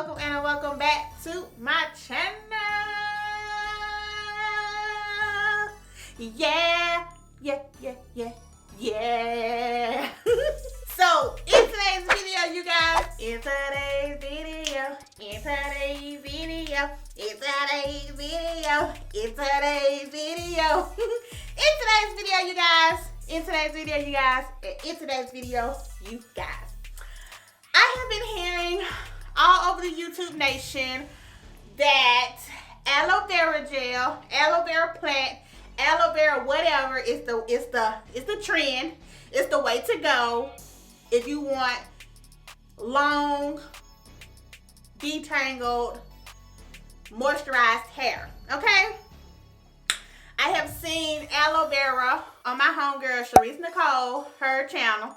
welcome back to my channel. Yeah. So in today's video, you guys, in today's video, I have been hearing all over the YouTube nation that aloe vera gel, aloe vera plant, aloe vera whatever is the trend. It's the way to go if you want long, detangled, moisturized hair. Okay? I have seen aloe vera on my homegirl Sharice Nicole, her channel.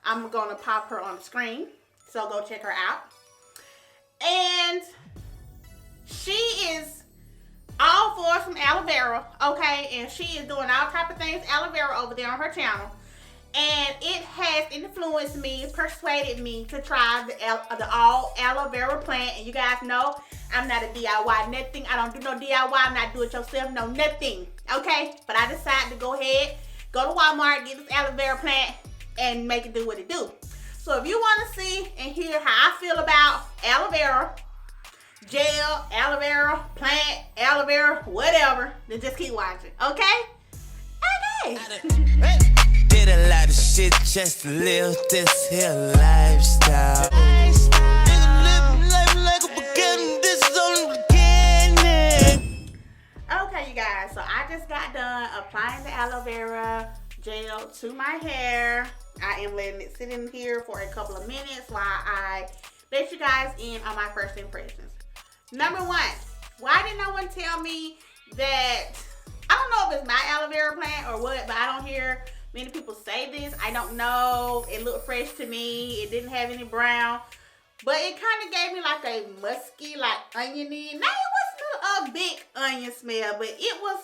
I'm gonna pop her on the screen, so go check her out. And she is all for some aloe vera, okay? And she is doing all type of things aloe vera over there on her channel. And it has influenced me, persuaded me to try the all aloe vera plant. And you guys know I'm not a DIY nothing. I don't do no DIY. I'm not do it yourself, no nothing. Okay? But I decided to go ahead, go to Walmart, get this aloe vera plant, and make it do what it do. So if you want to see and hear how I feel about aloe vera gel, aloe vera plant, aloe vera whatever, then just keep watching. Okay? Okay. Did a lot of shit just to live this here lifestyle. Living life like a beginning, this is only the beginning. Okay, you guys, so I just got done applying the aloe vera gel to my hair. I am letting it sit in here for a couple of minutes while I let you guys in on my first impressions. Number one, why did no one tell me that, I don't know if it's my aloe vera plant or what, but I don't hear many people say this. I don't know. It looked fresh to me. It didn't have any brown. But it kind of gave me like a musky, like oniony. Now, it wasn't a big onion smell, but it was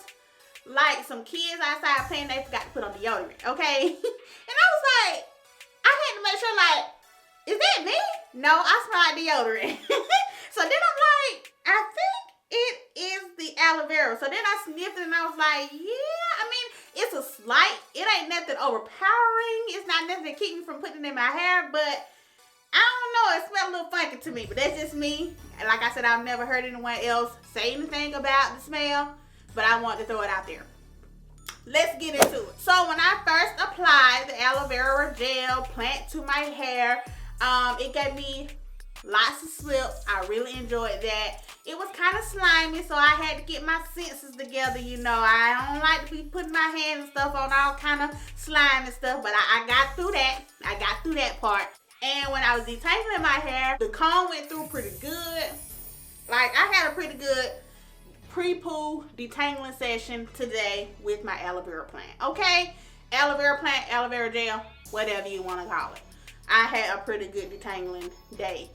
like some kids outside playing, they forgot to put on deodorant, okay? And I was like, I had to make sure, like, is that me? No, I smell like deodorant. So then I'm like, I think it is the aloe vera. So then I sniffed it and I was like, yeah, I mean, it's a slight, it ain't nothing overpowering. It's not nothing to keep me from putting it in my hair, but I don't know, it smells a little funky to me, but that's just me. And like I said, I've never heard anyone else say anything about the smell, but I want to throw it out there. Let's get into it. So when I first applied the aloe vera gel plant to my hair, it gave me lots of slips. I really enjoyed that. It was kind of slimy, so I had to get my senses together. You know, I don't like to be putting my hands and stuff on all kind of slime and stuff, but I got through that. I got through that part. And when I was detangling my hair, the comb went through pretty good. Like, I had a pretty good pre-poo detangling session today with my aloe vera plant. Okay? Aloe vera plant, aloe vera gel, whatever you want to call it. I had a pretty good detangling day.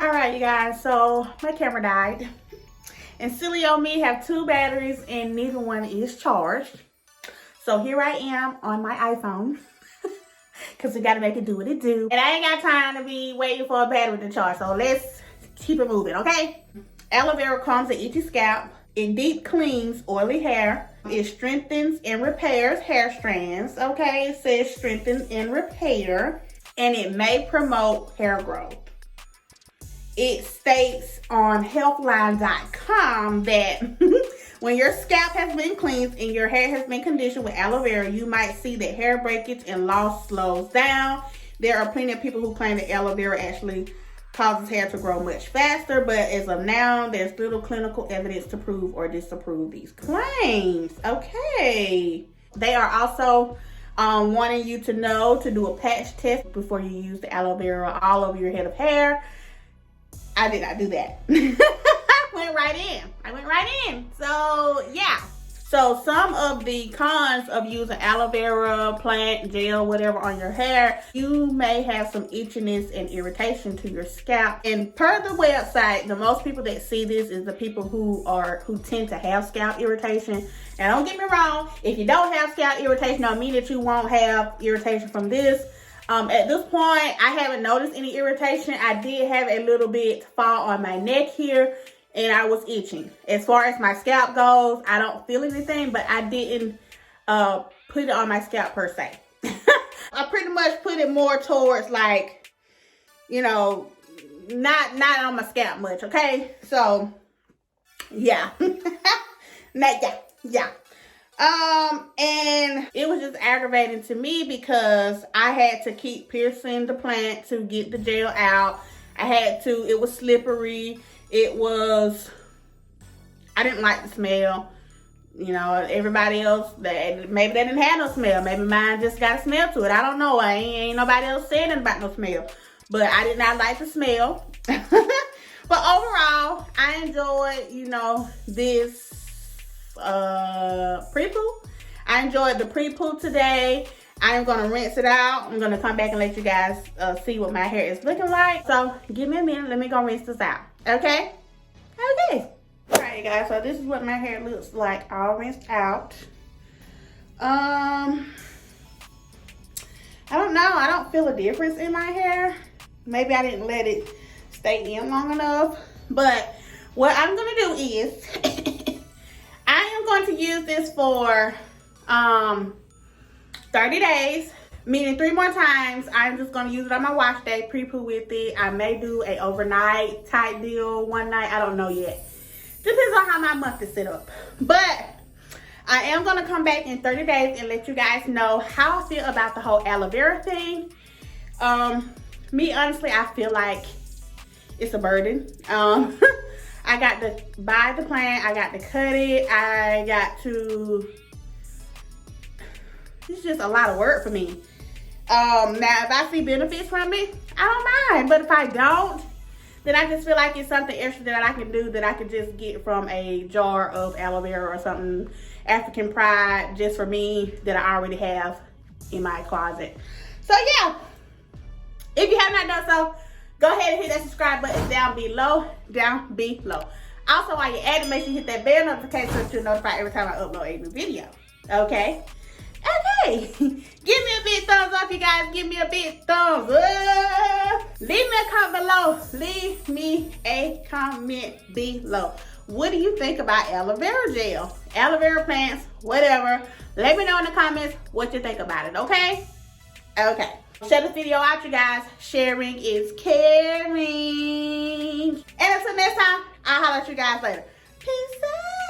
Alright, you guys, so my camera died. And silly old me have two batteries and neither one is charged. So here I am on my iPhone. Because we got to make it do what it do. And I ain't got time to be waiting for a battery to charge. So let's keep it moving, okay? Aloe vera calms the itchy scalp. It deep cleans oily hair. It strengthens and repairs hair strands. Okay, it says strengthen and repair. And it may promote hair growth. It states on healthline.com that when your scalp has been cleansed and your hair has been conditioned with aloe vera, you might see that hair breakage and loss slows down. There are plenty of people who claim that aloe vera actually causes hair to grow much faster, but as of now, there's little clinical evidence to prove or disapprove these claims. Okay. They are also wanting you to know to do a patch test before you use the aloe vera all over your head of hair. I did not do that. I went right in. So, yeah. So, some of the cons of using aloe vera, plant, gel, whatever on your hair, you may have some itchiness and irritation to your scalp. And per the website, the most people that see this is the people who tend to have scalp irritation. And don't get me wrong, if you don't have scalp irritation, don't mean that you won't have irritation from this. At this point, I haven't noticed any irritation. I did have a little bit fall on my neck here, and I was itching. As far as my scalp goes, I don't feel anything, but I didn't put it on my scalp per se. I pretty much put it more towards, like, you know, not on my scalp much, okay? So, yeah. Yeah. And it was just aggravating to me because I had to keep piercing the plant to get the gel out. It was slippery. I didn't like the smell. You know, everybody else, maybe they didn't have no smell. Maybe mine just got a smell to it. I don't know. Ain't nobody else saying anything about no smell. But I did not like the smell. But overall, I enjoyed, you know, this pre-poo. I enjoyed the pre-poo today. I am going to rinse it out. I'm going to come back and let you guys see what my hair is looking like. So, give me a minute. Let me go rinse this out. Okay? Okay. Alright, guys. So, this is what my hair looks like all rinsed out. I don't know. I don't feel a difference in my hair. Maybe I didn't let it stay in long enough. But what I'm going to do is I am going to use this for 30 days, meaning 3 more times. I'm just going to use it on my wash day, pre-poo with it. I may do a overnight type deal one night. I don't know yet. Depends on how my month is set up. But I am going to come back in 30 days and let you guys know how I feel about the whole aloe vera thing. Me, honestly, I feel like it's a burden. I got to buy the plant. I got to cut it. It's just a lot of work for me. Now, if I see benefits from it, I don't mind. But if I don't, then I just feel like it's something extra that I can do that I could just get from a jar of aloe vera or something, African Pride, just for me, that I already have in my closet. So, yeah. If you have not done so, go ahead and hit that subscribe button down below. Also, while you're at it, make sure you hit that bell notification so that you're notified every time I upload a new video. Okay? Okay. Give me a big thumbs up, you guys. Give me a big thumbs up. Leave me a comment below. Leave me a comment below. What do you think about aloe vera gel? Aloe vera plants, whatever. Let me know in the comments what you think about it, okay? Okay. Share this video out, you guys. Sharing is caring. And until next time, I'll holler at you guys later. Peace out.